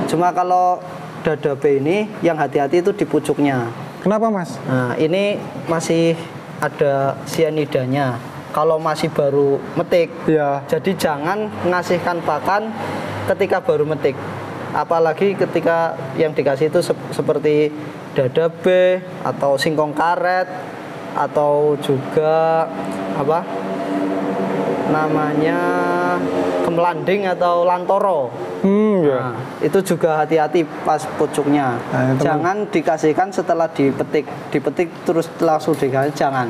Cuma kalau dada B ini yang hati-hati itu di pucuknya. Kenapa Mas? Nah, ini masih ada sianidanya. Kalau masih baru metik, Iya. jadi jangan ngasihkan pakan ketika baru metik. Apalagi ketika yang dikasih itu seperti dada B atau singkong karet atau juga apa namanya kemelanding atau lantoro. Ya. Nah, itu juga hati-hati pas pucuknya. Nah, jangan dikasihkan setelah dipetik terus langsung dikasih, jangan.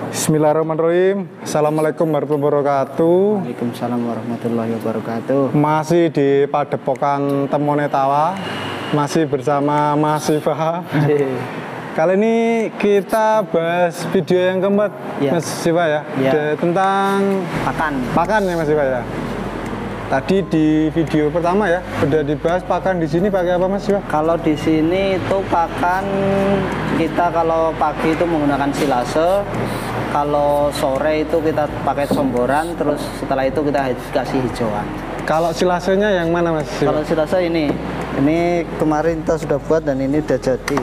Bismillahirrahmanirrahim. Assalamualaikum warahmatullahi wabarakatuh. Waalaikumsalam warahmatullahi wabarakatuh. Masih di Padepokan Temone Tawa, masih bersama Mas Siva. Kali ini kita bahas video yang keempat, Ya. Mas Siva ya, tentang pakan ya Mas Siva ya. Tadi di video pertama ya, udah dibahas pakan di sini pakai apa Mas Siva? Kalau di sini itu pakan kita kalau pagi itu menggunakan silase, kalau sore itu kita pakai somboran, terus setelah itu kita kasih hijauan. Kalau silasenya yang mana Mas Siva? Kalau silase ini kemarin kita sudah buat dan ini udah jadi.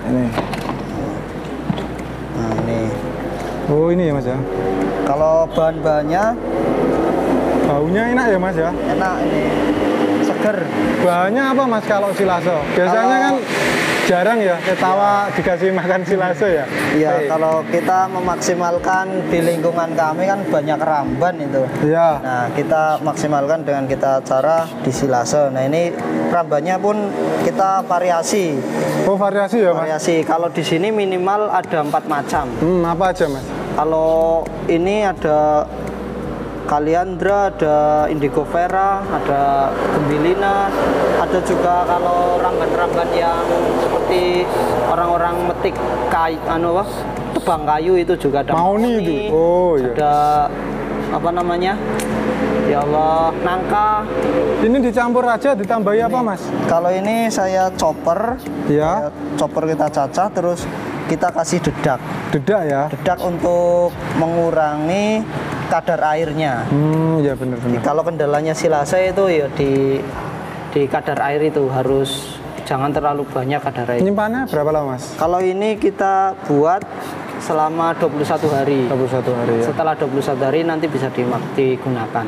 Ini. Nah ini. Oh ini ya Mas ya. Kalau bahan-bahannya baunya enak ya Mas ya? enak, ini seger. Bahannya apa Mas kalau silase? Biasanya kan jarang ya ketawa dikasih makan silase ya? Iya, kalau kita memaksimalkan di lingkungan kami kan banyak ramban itu. Iya. Nah, kita maksimalkan dengan kita cara di silase. Nah, ini rambannya pun kita variasi. Oh variasi ya Mas? Variasi. Kalau di sini minimal ada 4 macam. Apa aja Mas? Kalau ini ada Kaliandra, ada Indigo Vera, ada Gembilina, ada juga kalau ramban-ramban yang seperti orang-orang metik kayu, tebang kayu itu juga ada. Mauni itu. Oh iya. Ada apa namanya? Ya Allah, nangka. Ini dicampur aja ditambahi apa Mas? Kalau ini saya chopper. Ya. Chopper kita cacah terus kita kasih dedak. Dedak ya? Dedak untuk mengurangi kadar airnya. Ya benar-benar. Kalau kendalanya silase itu ya di kadar air itu harus jangan terlalu banyak kadar air. Nyimpannya berapa lama Mas? Kalau ini kita buat selama 21 hari. 21 hari ya. Setelah 21 hari nanti bisa digunakan.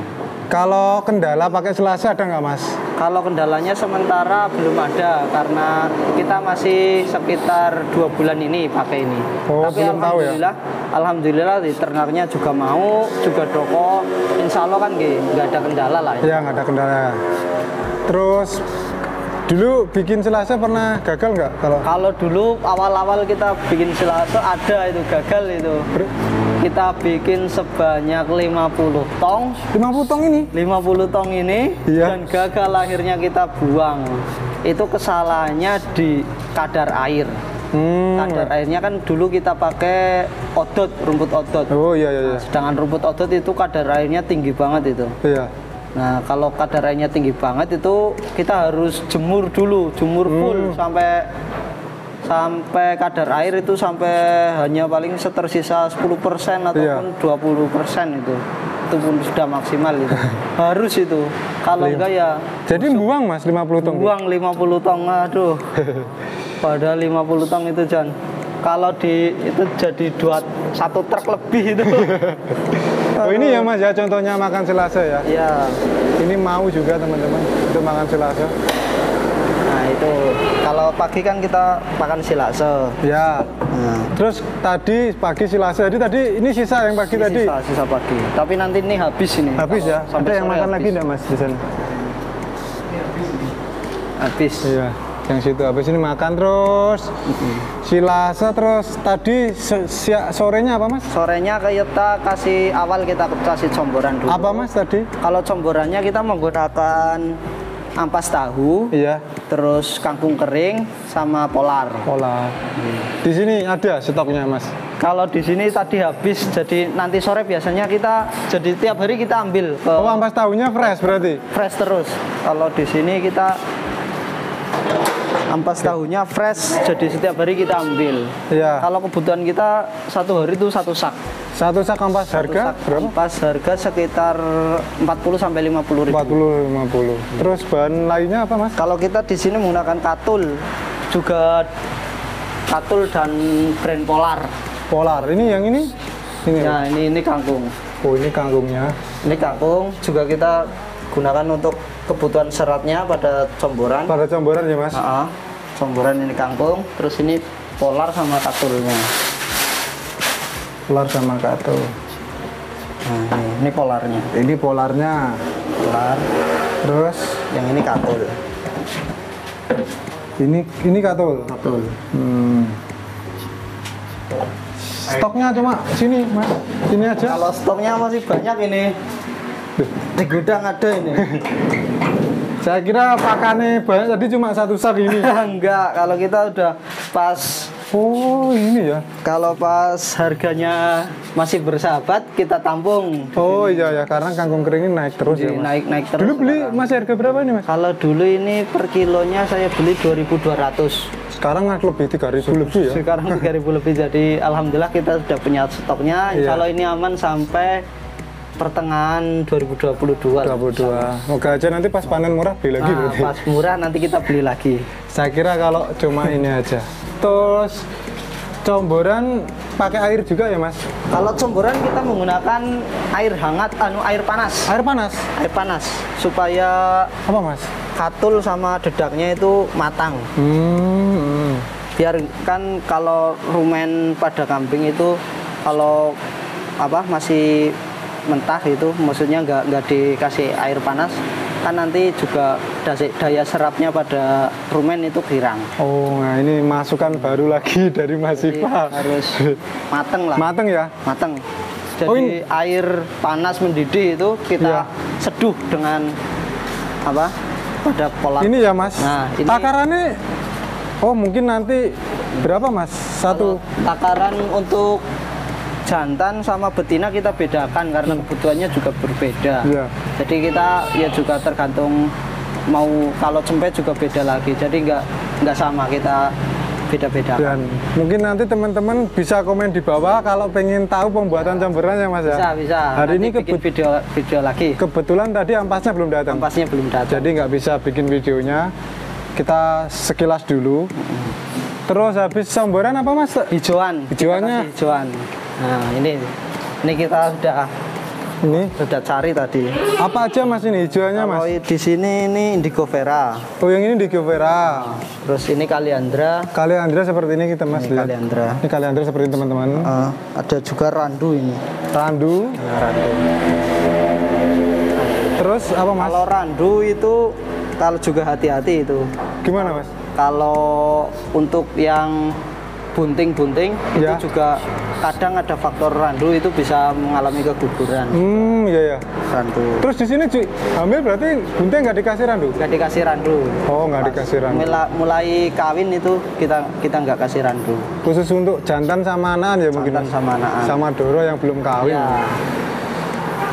Kalau kendala pakai silase ada nggak Mas? Kalau kendalanya sementara belum ada karena kita masih sekitar 2 bulan ini pakai ini. Oh, tapi belum tahu ya? Alhamdulillah di ternaknya juga mau, juga doko. Insya Allah kan nggak ada kendala lah. Ya nggak ada kendala. Terus dulu bikin silase pernah gagal nggak? Kalau dulu awal-awal kita bikin silase ada itu gagal itu. Kita bikin sebanyak 50 tong. 50 tong ini? 50 tong ini iya. Dan gagal akhirnya kita buang. Itu kesalahannya di kadar air. Kadar airnya kan dulu kita pakai odot, rumput odot. Oh iya iya. Nah, sedangkan rumput odot itu kadar airnya tinggi banget itu. Iya. Nah, kalau kadar airnya tinggi banget itu kita harus jemur dulu, jemur full sampai kadar air itu sampai hanya paling tersisa 10% ataupun 20% itu pun sudah maksimal itu. Harus itu. Kalau enggak ya jadi buang Mas 50 tong. Buang 50 tong, aduh. Padahal 50 tong itu Jan. Kalau itu jadi 1 truk lebih itu. Oh ini ya Mas ya contohnya makan silase ya. Iya. Ini mau juga teman-teman untuk makan silase. Nah itu kalau pagi kan kita makan silase. Ya. Nah. Terus tadi pagi silase. Jadi tadi ini sisa yang pagi tadi. Sisa pagi. Tapi nanti ini habis ini. Habis ya. Ada yang makan habis. lagi enggak Mas di sana? Habis. Iya. Yang situ habis ini makan terus. Silase terus tadi sorenya apa Mas? Sorenya kita kita kasih comboran dulu. Apa Mas tadi? Kalau comborannya kita menggunakan ampas tahu, iya. Terus kangkung kering sama polar. Di sini ada stoknya Mas? Kalau di sini tadi habis, jadi nanti sore biasanya jadi tiap hari kita ambil. Oh ampas tahunya fresh berarti? Fresh terus. Kalau di sini kita Ampas tahunya fresh, jadi setiap hari kita ambil. Iya. Kalau kebutuhan kita satu hari itu satu sak. Satu sak ampas harga berapa? Ampas harga sekitar 40 sampai 50 ribu. 40 50. Terus bahan lainnya apa, Mas? Kalau kita di sini menggunakan katul, juga katul dan brand Polar. Polar. Ini yang ini? Ini. Ya, ini kangkung. Oh, ini kangkungnya. Ini kangkung juga kita gunakan untuk kebutuhan seratnya pada comboran. Pada comboran ya, Mas? Comboran ini kangkung, terus ini Polar sama katulnya. Polar sama katul. Nah, ini Polarnya. Ini polarnya. Polar. Terus Yang ini katul. ini katul. Katul. Stoknya cuma sini, Mas. Sini aja. Kalau stoknya masih banyak ini. Di gudang ada ini. Saya kira pakannya banyak, tadi cuma satu sak ini. Enggak, kalau kita udah pas. Oh, ini ya. Kalau pas harganya masih bersahabat, kita tampung. Oh iya ya, karena kangkung kering ini naik terus ya, Mas. Naik terus. Dulu beli sekarang. masih harga berapa ini, Mas? Kalau dulu ini per kilonya saya beli 2.200. Sekarang naik lebih 3.000 lebih ya. Sekarang 3.000 lebih. Jadi alhamdulillah kita sudah punya stoknya. Insya Allah ini aman sampai pertengahan 2022. 22. Moga aja nanti pas panen murah beli lagi berarti. Pas murah nanti kita beli lagi. Saya kira kalau cuma ini aja. Terus comboran pakai air juga ya, Mas? Kalau comboran kita menggunakan air hangat, air panas. Air panas? Air panas supaya Apa, Mas? katul sama dedaknya itu matang. Biar kan kalau rumen pada kambing itu kalau masih mentah itu, maksudnya nggak dikasih air panas, kan nanti juga daya serapnya pada rumen itu girang. Oh, nah ini masukan baru lagi dari Mas Siva. Harus mateng lah. Mateng ya? Mateng. Jadi air panas mendidih itu kita seduh dengan pada pola. Ini ya, Mas. Nah, ini takarannya mungkin nanti berapa, Mas? Satu takaran untuk jantan sama betina kita bedakan karena kebutuhannya juga berbeda. Iya. Jadi kita ya juga tergantung mau, kalau cempet juga beda lagi. Jadi nggak sama, kita beda-beda. Dan mungkin nanti teman-teman bisa komen di bawah kalau pengen tahu pembuatan comborannya, Mas ya. Bisa. Hari nanti ini bikin video lagi. Kebetulan tadi ampasnya belum datang. Ampasnya belum datang. Jadi nggak bisa bikin videonya. Kita sekilas dulu. Terus habis comboran apa, Mas? Hijauan. Hijauannya? Hijauan. Nah, ini kita sudah cari tadi. Apa aja, Mas, ini hijauannya, Mas? Oh, di sini ini indigo vera. Oh, yang ini indigo vera. Terus ini kaliandra. Kaliandra seperti ini kita, Mas. Ini kaliandra. Ini kaliandra seperti ini, teman-teman. Ada juga randu ini. Randu. Nah, randu. Terus apa, Mas? Kalau randu itu kalau juga hati-hati itu. Gimana, Mas? Kalau untuk yang bunting-bunting Ya. itu juga kadang ada faktor randu, itu bisa mengalami keguguran. Iya. Randu. Terus di sini hamil berarti bunting nggak dikasih randu? Nggak dikasih randu. Oh, nggak dikasih randu. Mulai kawin itu kita nggak kasih randu. Khusus untuk jantan sama anakan ya mungkin? Jantan sama anakan. Sama doro yang belum kawin. Ya.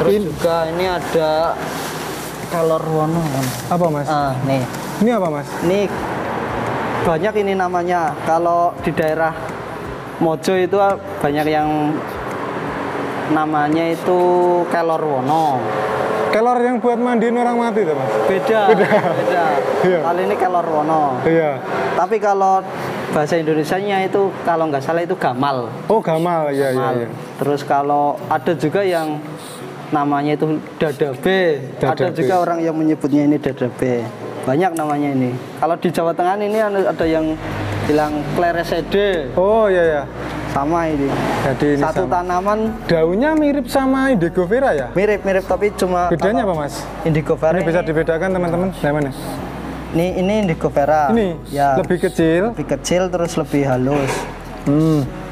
Terus juga ini ada kelor wono. Apa, Mas? Nih. Ini apa, Mas? Ini banyak ini namanya. Kalau di daerah Mojo itu banyak yang namanya itu kelor wono. Kelor yang buat mandiin orang mati tuh, Mas? Beda. Iya. Kali ini kelor wono. Iya. Tapi kalau bahasa Indonesianya itu kalau nggak salah itu gamal. Oh, gamal. Iya. Terus kalau ada juga yang namanya itu dadabe. Ada juga orang yang menyebutnya ini dadabe. Banyak namanya ini. Kalau di Jawa Tengah ini ada yang bilang kleresede. Oh, iya. Sama ini. Jadi ini Satu sama. tanaman Daunnya mirip sama indigo vera ya? mirip tapi cuma Bedanya apa, Mas? indigo vera Ini bisa dibedakan, teman-teman. Yang mana? ini indigo vera. Ini ya, lebih kecil. lebih kecil terus lebih halus.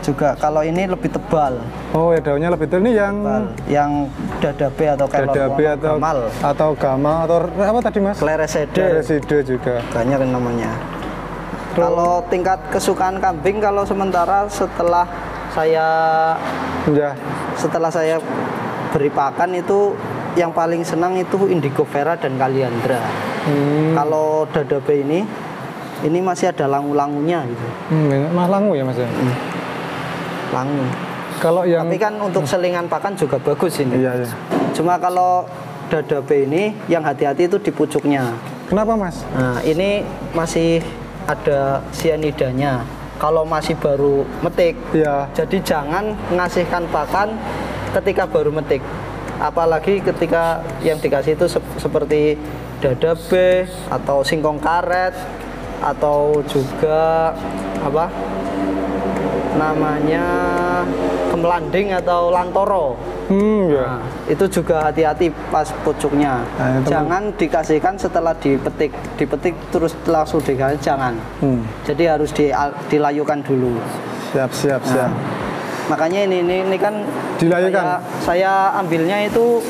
Juga kalau ini lebih tebal. Oh, ya daunnya lebih tebal. Ini Yang dadabe atau kelor dadabe wono, atau gamal atau apa tadi, Mas? kleresede. Kleresede juga. Banyak namanya. Kalau tingkat kesukaan kambing, kalau sementara setelah saya beri pakan itu yang paling senang itu indigo vera dan kaliandra. Kalau dadabe ini Ini masih ada langu-langunya gitu. Mah langu ya Mas ya? Langu. Kalau yang Tapi kan untuk selingan pakan juga bagus ini. Iya, iya. Cuma kalau dada B ini yang hati-hati itu di pucuknya. Kenapa Mas? Nah, ini masih ada sianidanya. Kalau masih baru metik, Iya. jadi jangan ngasihkan pakan ketika baru metik. Apalagi ketika yang dikasih itu seperti dada B atau singkong karet atau juga apa namanya kemelanding atau lantoro. Ya. Nah, itu juga hati-hati pas pucuknya. Nah, Jangan dikasihkan setelah dipetik terus langsung dikasih, jangan. Jadi harus dilayukan dulu. Siap. Makanya ini kan Dilayukan. saya ambilnya itu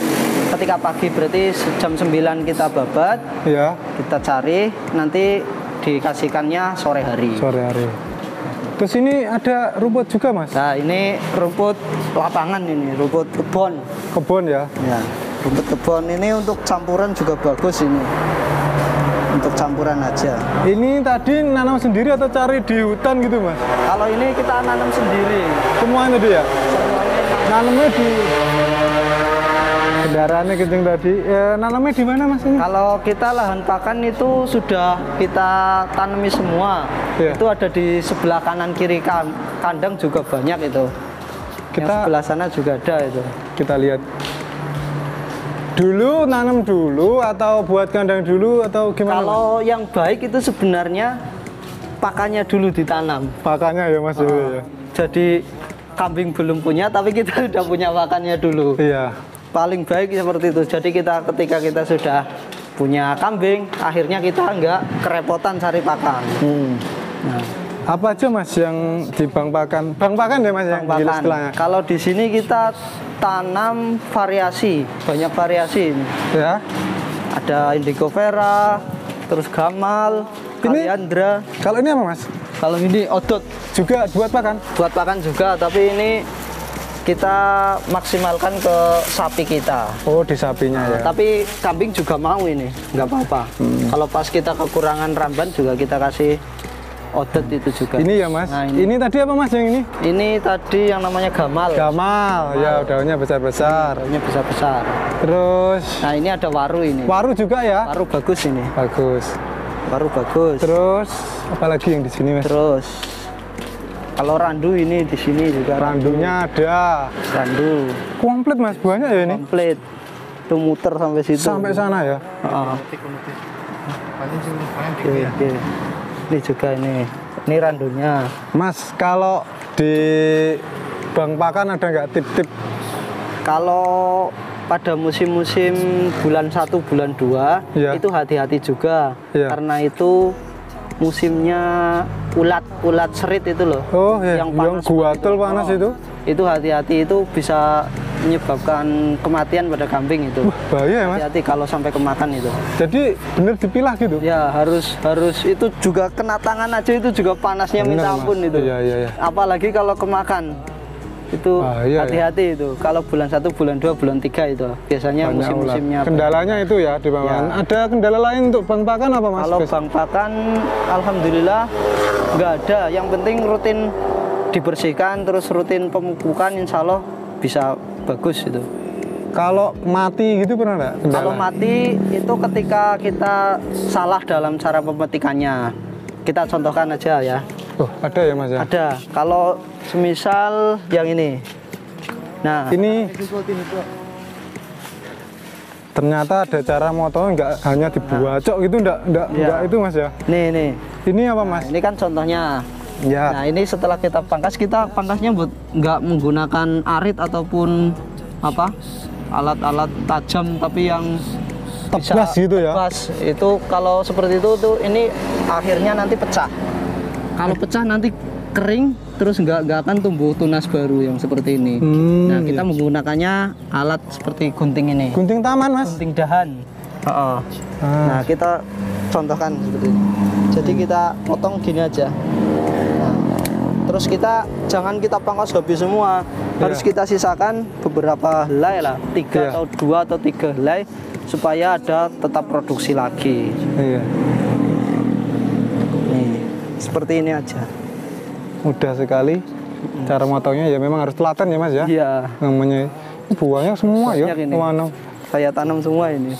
ketika pagi, berarti jam 9 kita babat, Iya. kita cari, nanti dikasihkannya sore hari. Sore hari. Terus ini ada rumput juga Mas? Nah, ini rumput lapangan, ini rumput kebon. Kebun ya? Ya, rumput kebon ini untuk campuran juga bagus ini. Untuk campuran aja. Ini tadi nanam sendiri atau cari di hutan gitu Mas? Kalau ini kita nanam sendiri. Semuanya tadi ya? Semuanya Nanamnya di kendaraannya kenceng tadi. Nanamnya di mana Mas ini? Kalau kita lahan pakan itu sudah kita tanami semua. Iya. Itu ada di sebelah kanan kiri kandang juga banyak itu. Yang Kita sebelah sana juga ada itu. kita lihat. Dulu nanam dulu atau buat kandang dulu atau gimana? Mas? Kalau yang baik itu sebenarnya pakannya dulu ditanam. Pakannya ya Mas. Ya. Jadi kambing belum punya, tapi kita sudah punya pakannya dulu. Iya. Paling baik seperti itu. Jadi ketika kita sudah punya kambing, akhirnya kita nggak kerepotan cari pakan. Nah, Apa aja Mas yang di bank pakan? Bank pakan ya Mas yang pakan. istilahnya? Kalau di sini kita tanam variasi, banyak variasi ini. Ya. Ada indigo vera, terus gamal, Ini- kaliandra. Kalau ini apa Mas? Kalau ini odot, Juga buat pakan? buat pakan juga, tapi ini kita maksimalkan ke sapi kita. Oh di sapinya ya. Tapi kambing juga mau ini, nggak apa-apa. Kalau pas kita kekurangan ramban juga kita kasih odot itu juga. Ini ya Mas. Nah, ini tadi apa Mas yang ini? Ini tadi yang namanya gamal. Gamal. Ya daunnya besar-besar. Daunnya besar-besar. Terus Nah, ini ada waru ini. waru juga ya? Waru bagus ini. Bagus. Waru bagus. Terus apalagi yang di sini Mas? Terus kalau randu ini di sini juga Randunya ada. randu Komplit Mas, banyak ya ini? komplit. Tuh muter sampai situ. Sampai sana ya? Heeh. Oke. Ini juga ini. Ini randunya. Mas, kalau di bank pakan ada nggak tip-tip? Kalau pada musim-musim bulan 1, bulan 2 Iya. itu hati-hati juga. Iya. Karena itu musimnya ulat serit itu loh. Oh ya, yang panas guatel itu. panas itu? Itu hati-hati, itu bisa menyebabkan kematian pada kambing itu. Bahaya ya Mas? Hati-hati kalau sampai kemakan itu. Jadi bener dipilah gitu? Ya harus itu juga kena tangan aja itu juga panasnya Bener, minta Mas. ampun itu. Iya. Apalagi kalau kemakan. Itu Bahaya, hati-hati itu. Kalau bulan 1, bulan 2, bulan 3 itu biasanya Banyak musim-musimnya. ulat. Kendalanya itu ya di bawah. Ya. Ada kendala lain untuk bank pakan apa Mas? Kalau bank pakan alhamdulillah nggak ada. Yang penting rutin dibersihkan, terus rutin pemupukan, insya Allah bisa bagus itu. Kalau mati gitu pernah nggak? Kendala? Kalau mati itu ketika kita salah dalam cara pemetikannya. Kita contohkan aja ya. Oh, ada ya Mas ya? Ada. Kalau semisal yang ini. Nah, Ini ternyata ada cara motong, nggak hanya dibacok gitu, nggak itu Mas ya? nih. Ini apa Mas? Ini kan contohnya. Ya. Nah, ini setelah kita pangkasnya buat nggak menggunakan arit ataupun apa alat-alat tajam, tapi yang Tebas gitu ya? Tebas. Itu kalau seperti itu tuh ini akhirnya nanti pecah. Kalau pecah nanti kering, terus nggak akan tumbuh tunas baru yang seperti ini. Nah, kita menggunakannya alat seperti gunting ini. Gunting taman Mas? Gunting dahan. Nah, kita contohkan seperti ini. Jadi kita potong gini aja. Nah, terus jangan kita pangkas habis semua. Harus kita sisakan beberapa helai lah, 3 atau 2 atau 3 helai supaya ada tetap produksi lagi. Iya. Nih, seperti ini aja. Mudah sekali. Cara motongnya ya memang harus telaten ya Mas ya. Iya. Namanya buahnya semua ya. Mana? Saya tanam semua ini.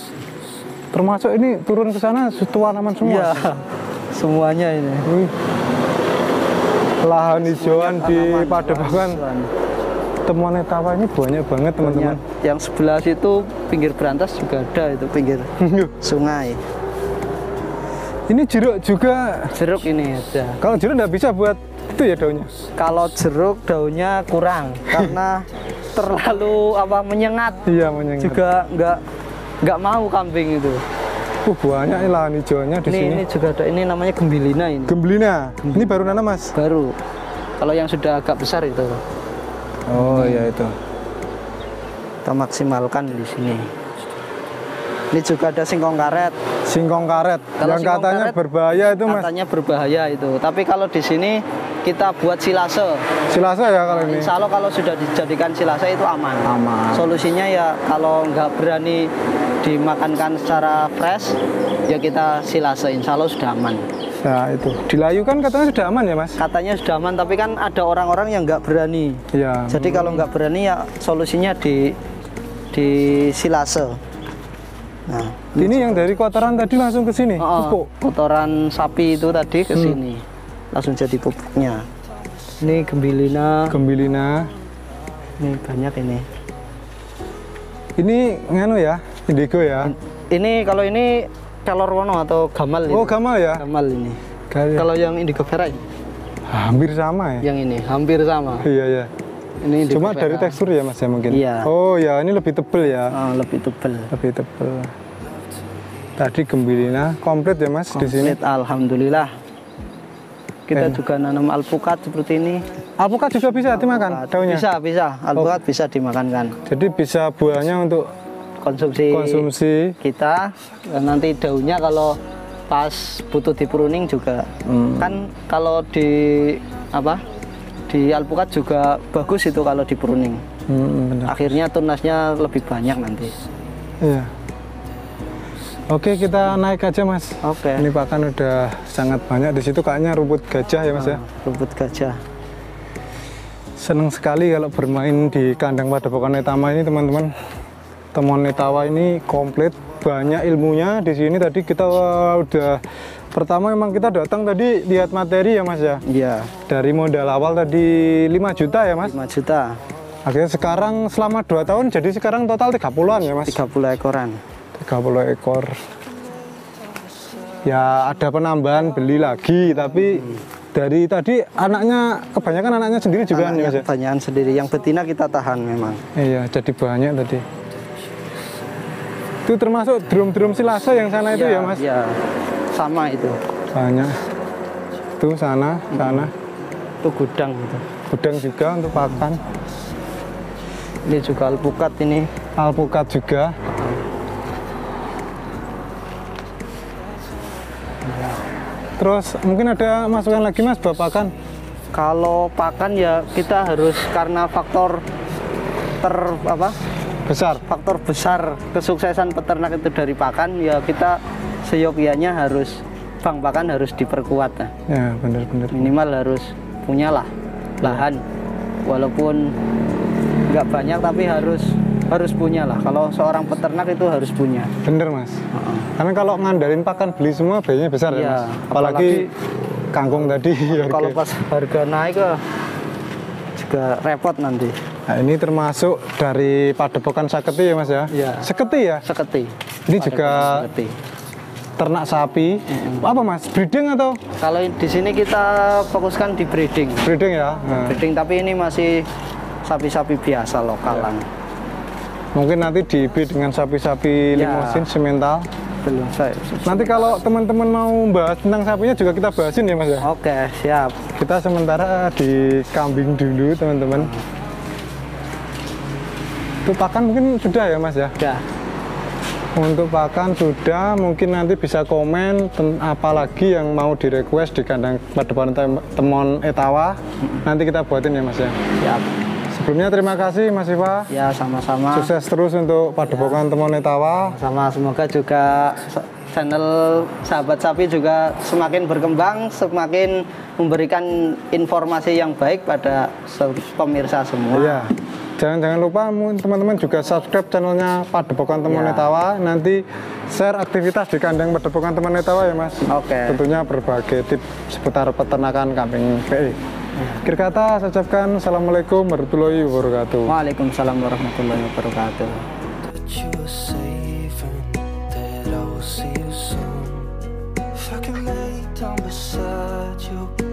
Termasuk ini turun ke sana tanaman semua. Iya. Semuanya ini. Wih. Lahan hijauan di Padepokan Temone Tawa ini banyak banget teman-teman. Yang sebelah situ pinggir Berantas juga ada, itu pinggir sungai. Ini jeruk juga. Jeruk ini ada. Kalau jeruk nggak bisa buat itu ya daunnya. Kalau jeruk daunnya kurang karena terlalu menyengat. Iya, menyengat. Juga nggak mau kambing itu. Banyak nih lahan hijauannya di sini. Ini juga ada, ini namanya gembilina ini. Gembilina. Ini baru nanam Mas? Baru. Kalau yang sudah agak besar itu. Oh ya itu. Kita maksimalkan di sini. Ini juga ada singkong karet. Singkong karet. Kalau yang singkong katanya karet, berbahaya itu Mas. Katanya berbahaya itu. Tapi kalau di sini kita buat silase. Silase ya kalau ini. Insya Allah kalau sudah dijadikan silase itu aman. Aman. Solusinya ya kalau nggak berani dimakankan secara fresh, ya kita silase. Insya Allah sudah aman. Ya itu. Dilayu kan katanya sudah aman ya Mas? Katanya sudah aman, tapi kan ada orang-orang yang nggak berani. Iya. Jadi kalau nggak berani ya solusinya di silase. Nah, ini yang dari kotoran tadi langsung ke sini. Pupuk. Kotoran sapi itu tadi ke sini. Langsung jadi pupuknya. Ini gembilina. Gembilina. Ini banyak ini. Ini nganu ya, indigo ya. Ini kalau ini kelor wono atau gamal. Oh, gamal ya. Gamal ini. Gaya. Kalau yang indigo vera ini. Hampir sama ya. Yang ini hampir sama. Iya ya. Ini cuma dari tekstur ya Mas ya mungkin. Iya. Oh ya, ini lebih tebel ya. Lebih tebel. Lebih tebel. Tadi gembilina komplit ya Mas di sini. Alhamdulillah. Kita juga nanam alpukat seperti ini. Alpukat juga bisa dimakan daunnya? Bisa. Alpukat bisa dimakankan. Jadi bisa buahnya untuk konsumsi kita. Dan nanti daunnya kalau pas butuh di pruning juga. Kan kalau di alpukat juga bagus itu kalau di pruning. Benar. Akhirnya tunasnya lebih banyak nanti. Iya. Oke, kita naik aja Mas. Oke. Ini pakan udah sangat banyak di situ, kayaknya rumput gajah ya Mas ya. Rumput gajah. Seneng sekali kalau bermain di kandang Padepokan Etama ini teman-teman. Temone Tawa ini komplit, banyak ilmunya di sini. Tadi kita udah pertama memang kita datang tadi lihat materi ya Mas ya. Iya. Dari modal awal tadi 5 juta ya Mas. 5 juta. Akhirnya sekarang selama 2 tahun jadi sekarang total 30-an ya Mas. 30 ekoran. 30 ekor. Ya ada penambahan beli lagi, tapi dari tadi kebanyakan anaknya sendiri juga anaknya Mas ya? Kebanyakan sendiri, yang betina kita tahan memang. Iya, jadi banyak tadi. Itu termasuk drum-drum silase yang sana itu ya Mas? Iya, sama itu. Banyak. Itu sana. Itu gudang itu. Gudang juga untuk pakan. Ini juga alpukat ini. Alpukat juga. Terus mungkin ada masukan lagi Mas buat pakan? Kalau pakan ya kita harus, karena faktor besar kesuksesan peternak itu dari pakan, ya kita seyogyanya harus bank pakan harus diperkuat. Ya benar-benar. Minimal harus punyalah lahan, walaupun nggak banyak tapi harus punya lah. Kalau seorang peternak itu harus punya. Bener Mas. Karena kalau ngandalin pakan beli semua biayanya besar ya Mas. Apalagi kangkung tadi. Kalau pas harga naik juga repot nanti. Nah ini termasuk dari Padepokan Saketi ya Mas ya? Iya. Seketi ya? Seketi. Ini juga Seketi. Ternak sapi. Apa Mas? Breeding atau? Kalau di sini kita fokuskan di breeding. Breeding ya? Nah. Breeding, tapi ini masih sapi-sapi biasa lokalan. Ya. Mungkin nanti di-breed dengan sapi-sapi limosin semental. Belum saya. Nanti kalau teman-teman mau bahas tentang sapinya juga kita bahasin ya Mas ya? Oke, siap. Kita sementara di kambing dulu teman-teman. Untuk pakan mungkin sudah ya Mas ya? Sudah. Untuk pakan sudah, mungkin nanti bisa komen apalagi yang mau di request di kandang Padepokan Temone Tawa. Nanti kita buatin ya Mas ya? Siap. Sebelumnya terima kasih Mas Siva. Ya, sama-sama. Sukses terus untuk Padepokan Temone Tawa. Sama, semoga juga channel Sahabat Sapi juga semakin berkembang, semakin memberikan informasi yang baik pada pemirsa semua. Iya. Jangan lupa teman-teman juga subscribe channelnya Padepokan Temone Tawa. Nanti share aktivitas di kandang Padepokan Temone Tawa ya Mas. Oke. Tentunya berbagai tips seputar peternakan kambing PI. Akhir kata saya ucapkan Assalamualaikum warahmatullahi wabarakatuh. Waalaikumsalam warahmatullahi wabarakatuh. If I can lay down beside you